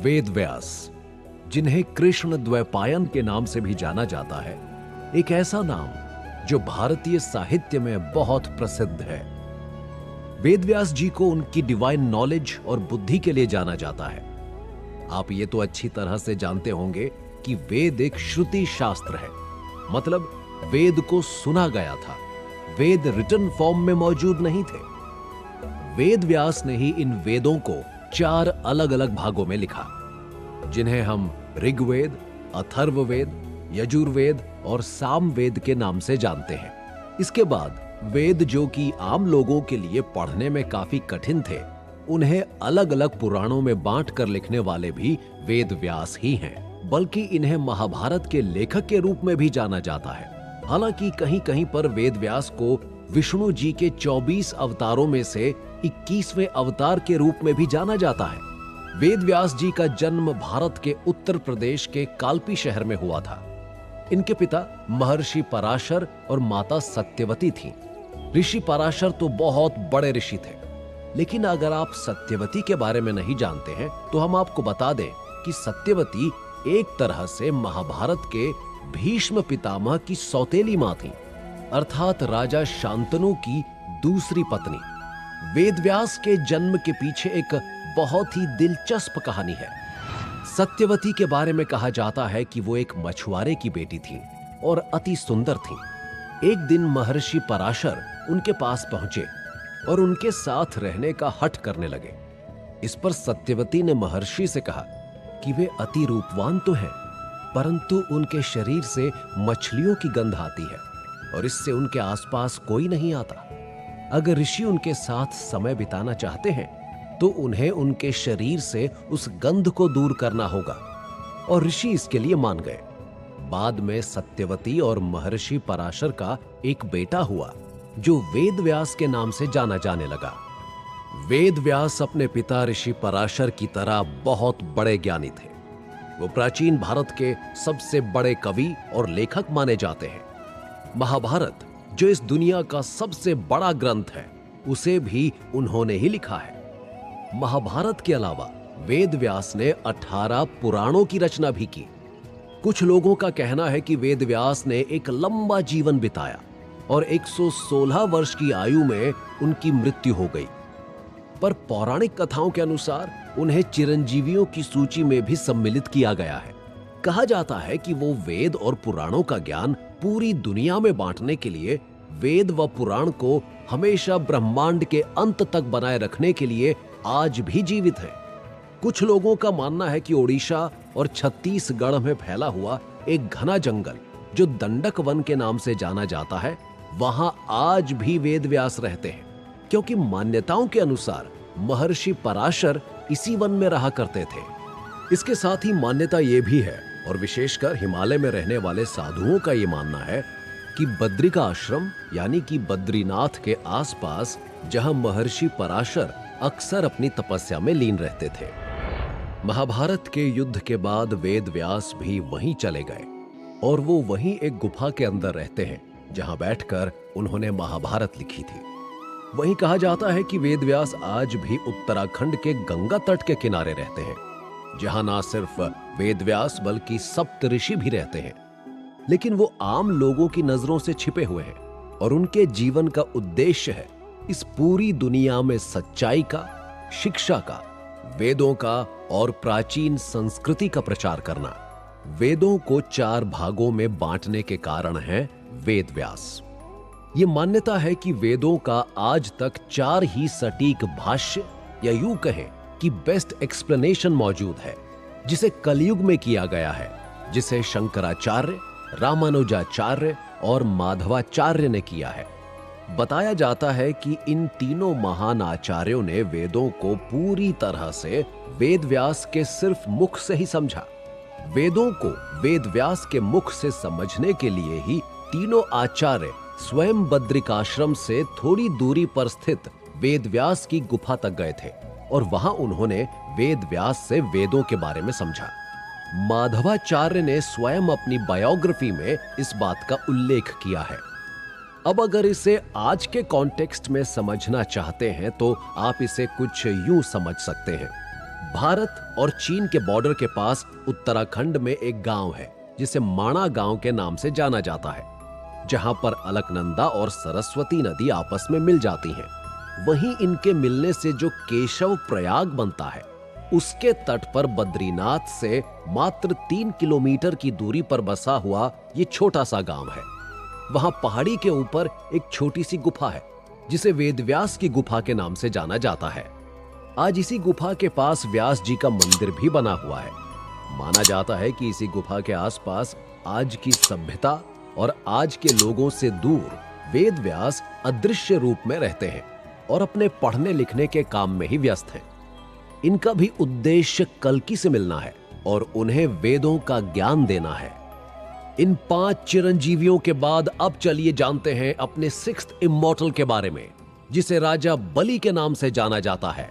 वेद व्यास, जिन्हें कृष्ण द्वैपायन के नाम से भी जाना जाता है, एक ऐसा नाम जो भारतीय साहित्य में बहुत प्रसिद्ध है। वेद व्यास जी को उनकी डिवाइन नॉलेज और बुद्धि के लिए जाना जाता है। आप ये तो अच्छी तरह से जानते होंगे कि वेद एक श्रुति शास्त्र है, मतलब वेद को सुना गया था, वेद रिटन फॉर्म में मौजूद नहीं थे। वेद व्यास ने ही इन वेदों को 4 अलग अलग भागों में लिखा, जिन्हें हम ऋग्वेद, अथर्ववेद, यजुर्वेद और सामवेद के नाम से जानते हैं। इसके बाद वेद जो कि आम लोगों के लिए पढ़ने में काफी कठिन थे, उन्हें अलग अलग पुराणों में बांट कर लिखने वाले भी वेद व्यास ही हैं। बल्कि इन्हें महाभारत के लेखक के रूप में भी जाना जाता है। हालांकि कहीं कहीं पर वेद व्यास को विष्णु जी के 24 अवतारों में से 21वें अवतार के रूप में भी जाना जाता है। वेद व्यास जी का जन्म भारत के उत्तर प्रदेश के काल्पी शहर में हुआ था। इनके पिता महर्षि पराशर और माता सत्यवती थीं। ऋषि पराशर तो बहुत बड़े ऋषि थे, लेकिन अगर आप सत्यवती के बारे में नहीं जानते हैं तो हम आपको बता दें कि सत्यवती एक तरह से महाभारत के भीष्म पितामह की सौतेली मां थी, अर्थात राजा शांतनु की दूसरी पत्नी। वेदव्यास के जन्म के पीछे एक बहुत ही दिलचस्प कहानी है। सत्यवती के बारे में कहा जाता है कि वो एक मछुआरे की बेटी थी और अति सुंदर थी। एक दिन महर्षि पराशर उनके पास पहुंचे और उनके साथ रहने का हठ करने लगे। इस पर सत्यवती ने महर्षि से कहा कि वे अति रूपवान तो हैं, परंतु उनके शरीर से मछलियों की गंध आती है और इससे उनके आसपास कोई नहीं आता। अगर ऋषि उनके साथ समय बिताना चाहते हैं तो उन्हें उनके शरीर से उस गंध को दूर करना होगा, और ऋषि इसके लिए मान गए। बाद में सत्यवती और महर्षि पराशर का एक बेटा हुआ जो वेद व्यास के नाम से जाना जाने लगा। वेद व्यास अपने पिता ऋषि पराशर की तरह बहुत बड़े ज्ञानी थे। वो प्राचीन भारत के सबसे बड़े कवि और लेखक माने जाते हैं। महाभारत, जो इस दुनिया का सबसे बड़ा ग्रंथ है, उसे भी उन्होंने ही लिखा है। महाभारत के अलावा वेद व्यास ने 18 पुराणों की रचना भी की। कुछ लोगों का कहना है कि वेद व्यास ने एक लंबा जीवन बिताया और 116 वर्ष की आयु में उनकी मृत्यु हो गई। पर पौराणिक कथाओं के अनुसार उन्हें चिरंजीवियों की सूची में भी सम्मिलित किया गया है। कहा जाता है कि वो वेद और पुराणों का ज्ञान पूरी दुनिया में बांटने के लिए वेद व पुराण को हमेशा ब्रह्मांड के अंत तक बनाए रखने के लिए आज भी जीवित है। कुछ लोगों का मानना है कि ओडिशा और छत्तीसगढ़ में फैला हुआ एक घना जंगल, जो दंडक वन के नाम से जाना जाता है, वहां आज भी वेद व्यास रहते हैं, क्योंकि मान्यताओं के अनुसार महर्षि पराशर इसी वन में रहा करते थे। इसके साथ ही मान्यता यह भी है, और विशेषकर हिमालय में रहने वाले साधुओं का यह मानना है कि बद्रिका आश्रम यानी कि बद्रीनाथ के आसपास, जहां महर्षि पराशर अक्सर अपनी तपस्या में लीन रहते थे। महाभारत के युद्ध के बाद वेद व्यास भी वहीं चले गए और वो वहीं एक गुफा के अंदर रहते हैं, जहां बैठकर उन्होंने महाभारत लिखी थी। वहीं कहा जाता है कि वेद व्यास आज भी उत्तराखंड के गंगा तट के किनारे रहते हैं, जहां ना सिर्फ वेद व्यास बल्कि सप्तऋषि भी रहते हैं। लेकिन वो आम लोगों की नजरों से छिपे हुए हैं और उनके जीवन का उद्देश्य है इस पूरी दुनिया में सच्चाई का, शिक्षा का, वेदों का और प्राचीन संस्कृति का प्रचार करना। वेदों को 4 भागों में बांटने के कारण है वेद व्यास। ये मान्यता है कि वेदों का आज तक 4 ही सटीक भाष्य या यूं कहें कि बेस्ट एक्सप्लेनेशन मौजूद है, जिसे कलयुग में किया गया है, जिसे शंकराचार्य, रामानुजाचार्य और माधवाचार्य ने किया है। बताया जाता है कि इन तीनों महान आचार्यों ने वेदों को पूरी तरह से वेद व्यास के सिर्फ मुख से ही समझा। वेदों को वेद व्यास के मुख से समझने के लिए ही तीनों आचार्य स्वयं बद्रिकाश्रम से थोड़ी दूरी पर स्थित वेद व्यास की गुफा तक गए थे और वहां उन्होंने वेद व्यास से वेदों के बारे में समझा। माधवाचार्य ने स्वयं अपनी बायोग्राफी में इस बात का उल्लेख किया है। अब अगर इसे आज के कॉन्टेक्स्ट में समझना चाहते हैं तो आप इसे कुछ यूं समझ सकते हैं। भारत और चीन के बॉर्डर के पास उत्तराखंड में एक गांव है जिसे माणा गांव के नाम से जाना जाता है, जहां पर अलकनंदा और सरस्वती नदी आपस में मिल जाती हैं। वहीं इनके मिलने से जो केशव प्रयाग बनता है, उसके तट पर बद्रीनाथ से मात्र 3 किलोमीटर की दूरी पर बसा हुआ ये छोटा सा गांव है। वहां पहाड़ी के ऊपर एक छोटी सी गुफा है जिसे वेदव्यास की गुफा के नाम से जाना जाता है। आज इसी गुफा के पास व्यास जी का मंदिर भी बना हुआ है। माना जाता है कि इसी गुफा के आसपास आज की सभ्यता और आज के लोगों से दूर वेदव्यास अदृश्य रूप में रहते हैं और अपने पढ़ने लिखने के काम में ही व्यस्त हैं। इनका भी उद्देश्य कल्कि से मिलना है और उन्हें वेदों का ज्ञान देना है। इन 5 चिरंजीवियों के बाद अब चलिए जानते हैं अपने 6th इमॉर्टल के बारे में, जिसे राजा बलि के नाम से जाना जाता है।